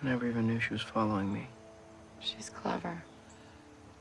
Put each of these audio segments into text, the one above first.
I never even knew she was following me. She's clever.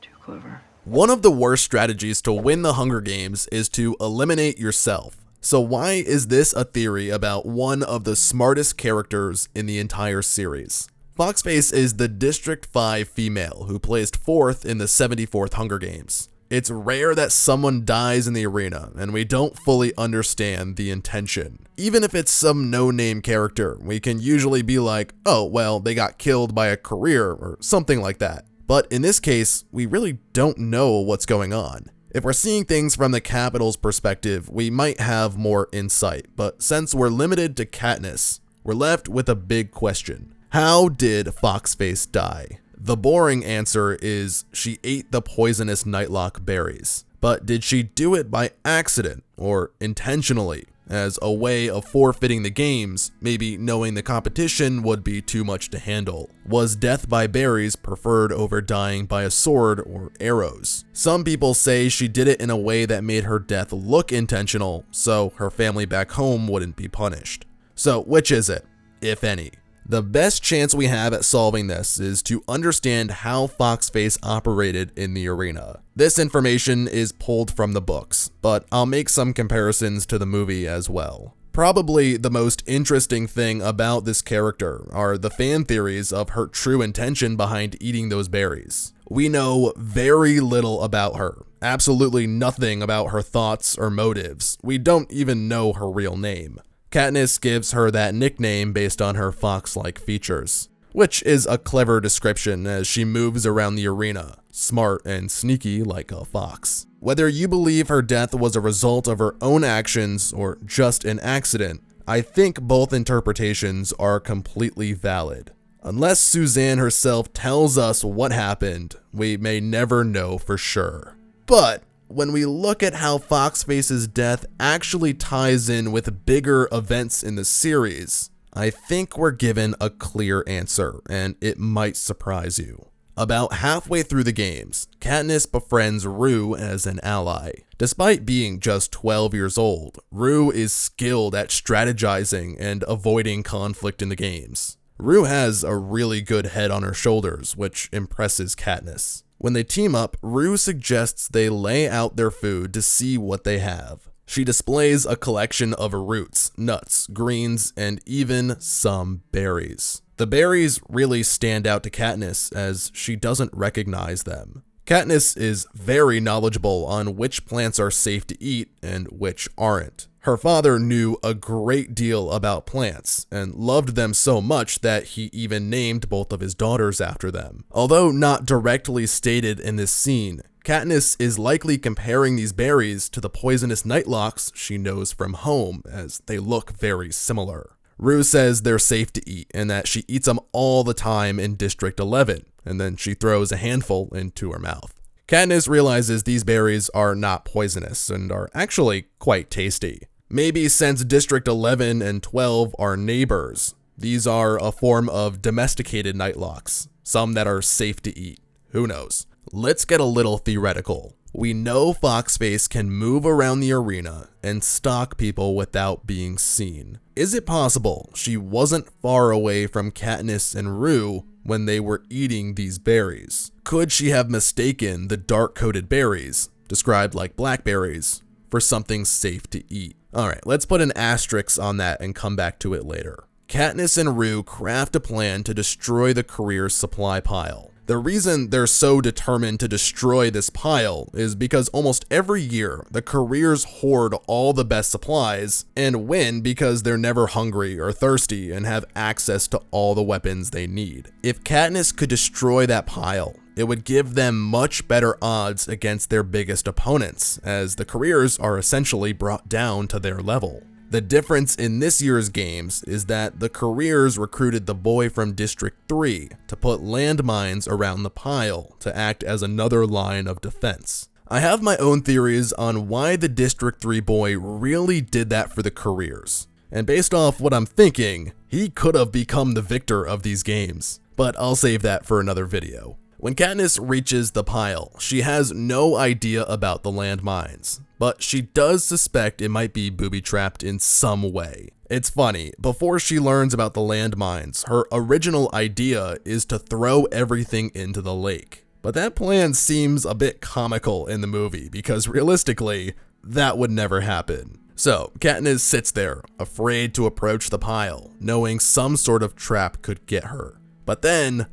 Too clever. One of the worst strategies to win the Hunger Games is to eliminate yourself. So why is this a theory about one of the smartest characters in the entire series? Foxface is the District 5 female who placed 4th in the 74th Hunger Games. It's rare that someone dies in the arena, and we don't fully understand the intention. Even if it's some no-name character, we can usually be like, oh, well, they got killed by a career or something like that. But in this case, we really don't know what's going on. If we're seeing things from the Capitol's perspective, we might have more insight, but since we're limited to Katniss, we're left with a big question. How did Foxface die? The boring answer is she ate the poisonous nightlock berries. But did she do it by accident or intentionally as a way of forfeiting the games, maybe knowing the competition would be too much to handle? Was death by berries preferred over dying by a sword or arrows? Some people say she did it in a way that made her death look intentional, so her family back home wouldn't be punished. So which is it, if any? The best chance we have at solving this is to understand how Foxface operated in the arena. This information is pulled from the books, but I'll make some comparisons to the movie as well. Probably the most interesting thing about this character are the fan theories of her true intention behind eating those berries. We know very little about her, absolutely nothing about her thoughts or motives. We don't even know her real name. Katniss gives her that nickname based on her fox-like features, which is a clever description as she moves around the arena, smart and sneaky like a fox. Whether you believe her death was a result of her own actions or just an accident, I think both interpretations are completely valid. Unless Suzanne herself tells us what happened, we may never know for sure. But when we look at how Foxface's death actually ties in with bigger events in the series, I think we're given a clear answer, and it might surprise you. About halfway through the games, Katniss befriends Rue as an ally. Despite being just 12 years old, Rue is skilled at strategizing and avoiding conflict in the games. Rue has a really good head on her shoulders, which impresses Katniss. When they team up, Rue suggests they lay out their food to see what they have. She displays a collection of roots, nuts, greens, and even some berries. The berries really stand out to Katniss as she doesn't recognize them. Katniss is very knowledgeable on which plants are safe to eat and which aren't. Her father knew a great deal about plants and loved them so much that he even named both of his daughters after them. Although not directly stated in this scene, Katniss is likely comparing these berries to the poisonous nightlocks she knows from home, as they look very similar. Rue says they're safe to eat and that she eats them all the time in District 11, and then she throws a handful into her mouth. Katniss realizes these berries are not poisonous and are actually quite tasty. Maybe since District 11 and 12 are neighbors, these are a form of domesticated nightlocks, some that are safe to eat. Who knows? Let's get a little theoretical. We know Foxface can move around the arena and stalk people without being seen. Is it possible she wasn't far away from Katniss and Rue when they were eating these berries? Could she have mistaken the dark-coated berries, described like blackberries, for something safe to eat? Alright, let's put an asterisk on that and come back to it later. Katniss and Rue craft a plan to destroy the career's supply pile. The reason they're so determined to destroy this pile is because almost every year, the careers hoard all the best supplies and win because they're never hungry or thirsty and have access to all the weapons they need. If Katniss could destroy that pile, it would give them much better odds against their biggest opponents, as the careers are essentially brought down to their level. The difference in this year's games is that the careers recruited the boy from District 3 to put landmines around the pile to act as another line of defense. I have my own theories on why the District 3 boy really did that for the careers, and based off what I'm thinking, he could have become the victor of these games, but I'll save that for another video. When Katniss reaches the pile, she has no idea about the landmines, but she does suspect it might be booby-trapped in some way. It's funny, before she learns about the landmines, her original idea is to throw everything into the lake. But that plan seems a bit comical in the movie because realistically, that would never happen. So, Katniss sits there, afraid to approach the pile, knowing some sort of trap could get her. But then,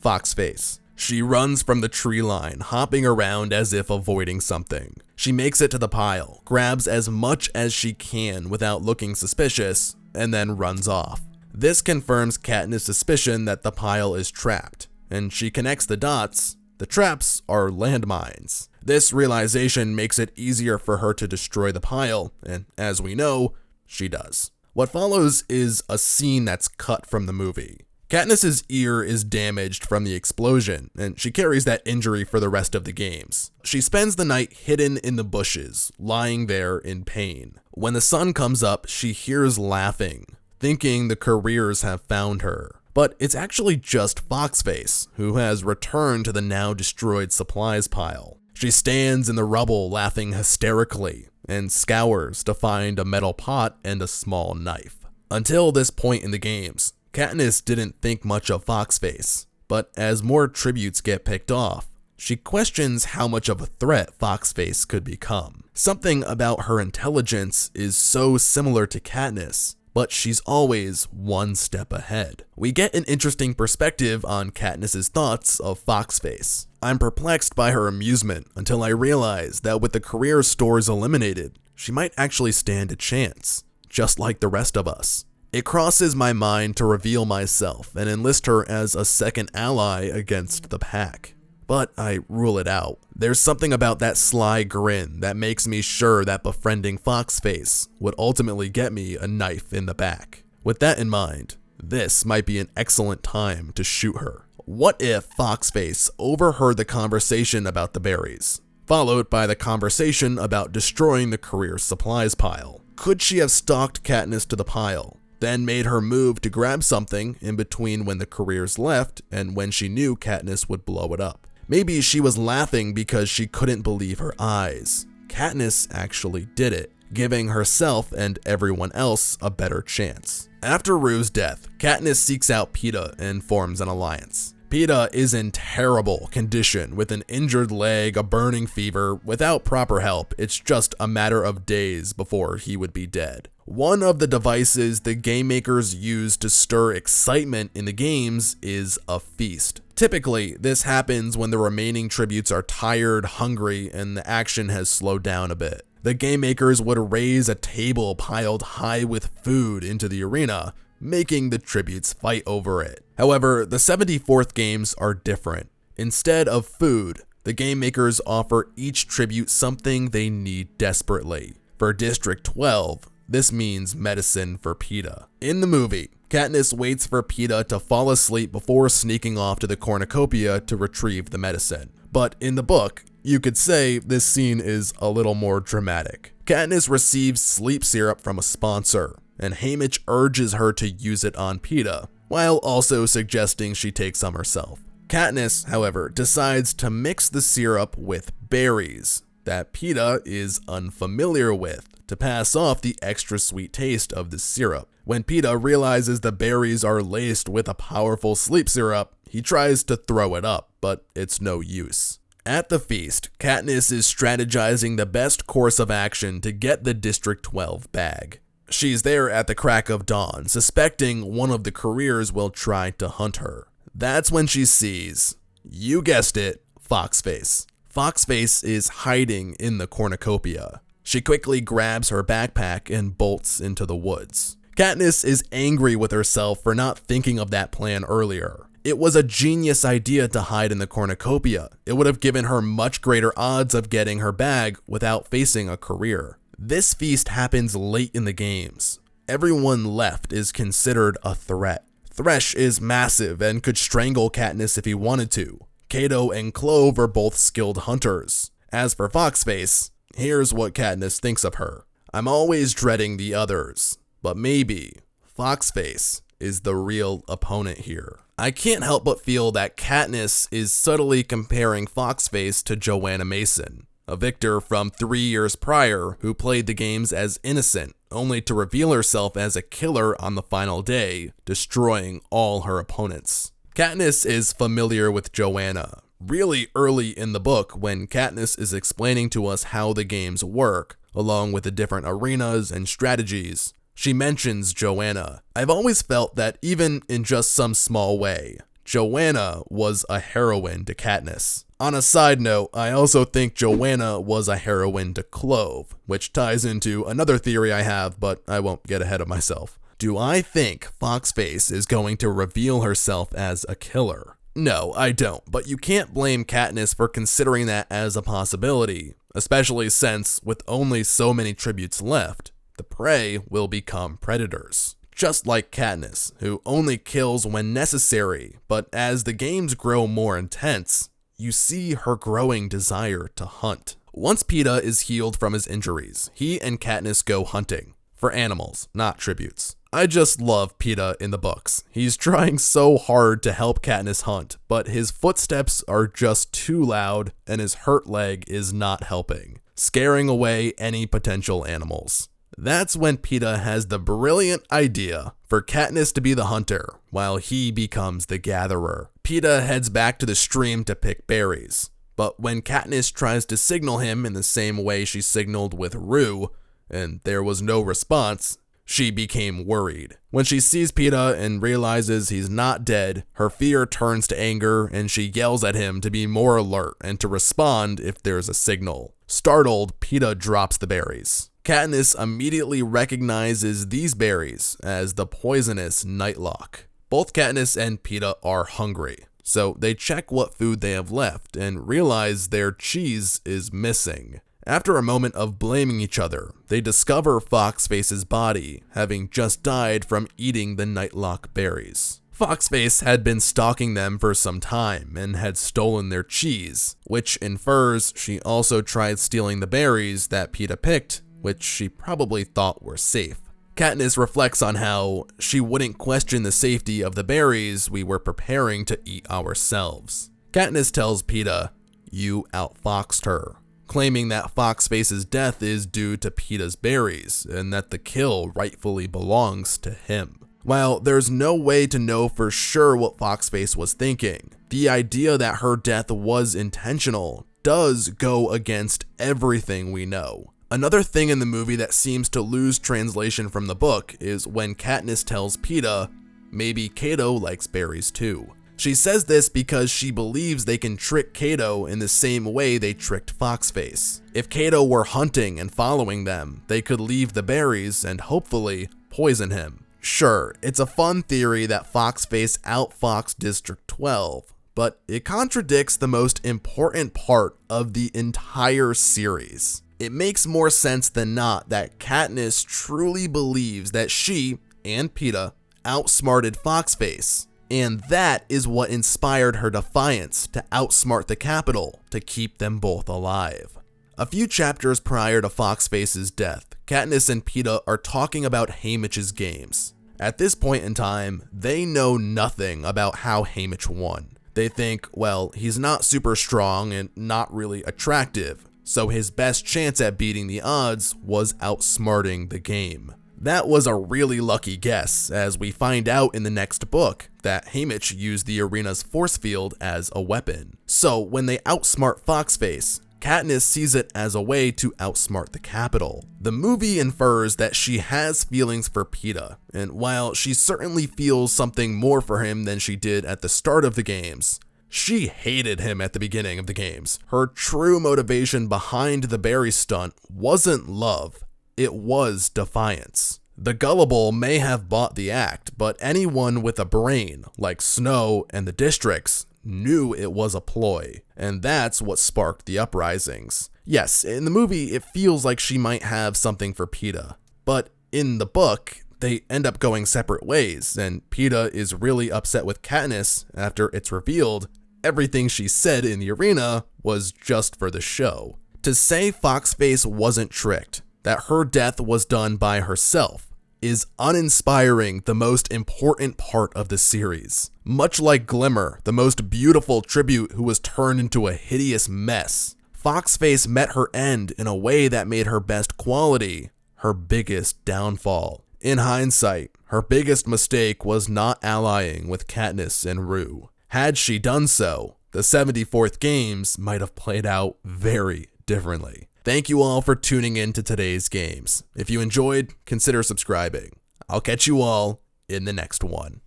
Foxface. She runs from the tree line, hopping around as if avoiding something. She makes it to the pile, grabs as much as she can without looking suspicious, and then runs off. This confirms Katniss' suspicion that the pile is trapped, and she connects the dots. The traps are landmines. This realization makes it easier for her to destroy the pile, and as we know, she does. What follows is a scene that's cut from the movie. Katniss' ear is damaged from the explosion, and she carries that injury for the rest of the games. She spends the night hidden in the bushes, lying there in pain. When the sun comes up, she hears laughing, thinking the careers have found her. But it's actually just Foxface, who has returned to the now destroyed supplies pile. She stands in the rubble laughing hysterically, and scours to find a metal pot and a small knife. Until this point in the games, Katniss didn't think much of Foxface, but as more tributes get picked off, she questions how much of a threat Foxface could become. Something about her intelligence is so similar to Katniss, but she's always one step ahead. We get an interesting perspective on Katniss' thoughts of Foxface. I'm perplexed by her amusement until I realize that with the career stores eliminated, she might actually stand a chance, just like the rest of us. It crosses my mind to reveal myself and enlist her as a second ally against the pack. But I rule it out. There's something about that sly grin that makes me sure that befriending Foxface would ultimately get me a knife in the back. With that in mind, this might be an excellent time to shoot her. What if Foxface overheard the conversation about the berries, followed by the conversation about destroying the career supplies pile? Could she have stalked Katniss to the pile, then made her move to grab something in between when the careers left and when she knew Katniss would blow it up? Maybe she was laughing because she couldn't believe her eyes. Katniss actually did it, giving herself and everyone else a better chance. After Rue's death, Katniss seeks out Peeta and forms an alliance. Peeta is in terrible condition with an injured leg, a burning fever. Without proper help, it's just a matter of days before he would be dead. One of the devices the game makers use to stir excitement in the games is a feast. Typically, this happens when the remaining tributes are tired, hungry, and the action has slowed down a bit. The game makers would raise a table piled high with food into the arena, making the tributes fight over it. However, the 74th games are different. Instead of food, the game makers offer each tribute something they need desperately. For District 12, this means medicine for Peeta. In the movie, Katniss waits for Peeta to fall asleep before sneaking off to the cornucopia to retrieve the medicine. But in the book, you could say this scene is a little more dramatic. Katniss receives sleep syrup from a sponsor, and Haymitch urges her to use it on Peeta, while also suggesting she take some herself. Katniss, however, decides to mix the syrup with berries that Peeta is unfamiliar with to pass off the extra sweet taste of the syrup. When Peeta realizes the berries are laced with a powerful sleep syrup, he tries to throw it up, but it's no use. At the feast, Katniss is strategizing the best course of action to get the District 12 bag. She's there at the crack of dawn, suspecting one of the careers will try to hunt her. That's when she sees, you guessed it, Foxface. Foxface is hiding in the cornucopia. She quickly grabs her backpack and bolts into the woods. Katniss is angry with herself for not thinking of that plan earlier. It was a genius idea to hide in the cornucopia. It would have given her much greater odds of getting her bag without facing a career. This feast happens late in the games. Everyone left is considered a threat. Thresh is massive and could strangle Katniss if he wanted to. Cato and Clove are both skilled hunters. As for Foxface, here's what Katniss thinks of her. I'm always dreading the others, but maybe Foxface is the real opponent here. I can't help but feel that Katniss is subtly comparing Foxface to Joanna Mason, a victor from 3 years prior who played the games as innocent, only to reveal herself as a killer on the final day, destroying all her opponents. Katniss is familiar with Joanna really early in the book when Katniss is explaining to us how the games work, along with the different arenas and strategies. She mentions Joanna. I've always felt that even in just some small way, Joanna was a heroine to Katniss. On a side note, I also think Joanna was a heroine to Clove, which ties into another theory I have, but I won't get ahead of myself. Do I think Foxface is going to reveal herself as a killer? No, I don't, but you can't blame Katniss for considering that as a possibility, especially since, with only so many tributes left, the prey will become predators. Just like Katniss, who only kills when necessary, but as the games grow more intense, you see her growing desire to hunt. Once Peeta is healed from his injuries, he and Katniss go hunting. For animals, not tributes. I just love Peeta in the books. He's trying so hard to help Katniss hunt, but his footsteps are just too loud and his hurt leg is not helping, scaring away any potential animals. That's when Peeta has the brilliant idea for Katniss to be the hunter, while he becomes the gatherer. Peeta heads back to the stream to pick berries, but when Katniss tries to signal him in the same way she signaled with Rue, and there was no response, she became worried. When she sees Peeta and realizes he's not dead, her fear turns to anger and she yells at him to be more alert and to respond if there's a signal. Startled, Peeta drops the berries. Katniss immediately recognizes these berries as the poisonous Nightlock. Both Katniss and Peeta are hungry, so they check what food they have left and realize their cheese is missing. After a moment of blaming each other, they discover Foxface's body, having just died from eating the Nightlock berries. Foxface had been stalking them for some time and had stolen their cheese, which infers she also tried stealing the berries that Peeta picked, which she probably thought were safe. Katniss reflects on how she wouldn't question the safety of the berries we were preparing to eat ourselves. Katniss tells Peeta, "You outfoxed her," claiming that Foxface's death is due to Peeta's berries and that the kill rightfully belongs to him. While there's no way to know for sure what Foxface was thinking, the idea that her death was intentional does go against everything we know. Another thing in the movie that seems to lose translation from the book is when Katniss tells Peeta, maybe Cato likes berries too. She says this because she believes they can trick Cato in the same way they tricked Foxface. If Cato were hunting and following them, they could leave the berries and hopefully poison him. Sure, it's a fun theory that Foxface outfoxed District 12, but it contradicts the most important part of the entire series. It makes more sense than not that Katniss truly believes that she and Peeta outsmarted Foxface, and that is what inspired her Defiance to outsmart the Capitol to keep them both alive. A few chapters prior to Foxface's death, Katniss and Peeta are talking about Haymitch's games. At this point in time, they know nothing about how Haymitch won. They think, well, he's not super strong and not really attractive, so his best chance at beating the odds was outsmarting the game. That was a really lucky guess, as we find out in the next book that Haymitch used the arena's force field as a weapon. So when they outsmart Foxface, Katniss sees it as a way to outsmart the Capitol. The movie infers that she has feelings for Peeta, and while she certainly feels something more for him than she did at the start of the games, she hated him at the beginning of the games. Her true motivation behind the berry stunt wasn't love, it was defiance. The gullible may have bought the act, but anyone with a brain, like Snow and the districts, knew it was a ploy, and that's what sparked the uprisings. Yes, in the movie it feels like she might have something for Peeta, but in the book, they end up going separate ways, and Peeta is really upset with Katniss after it's revealed everything she said in the arena was just for the show. To say Foxface wasn't tricked, that her death was done by herself, is uninspiring the most important part of the series. Much like Glimmer, the most beautiful tribute who was turned into a hideous mess, Foxface met her end in a way that made her best quality her biggest downfall. In hindsight, her biggest mistake was not allying with Katniss and Rue. Had she done so, the 74th games might have played out very differently. Thank you all for tuning in to today's games. If you enjoyed, consider subscribing. I'll catch you all in the next one.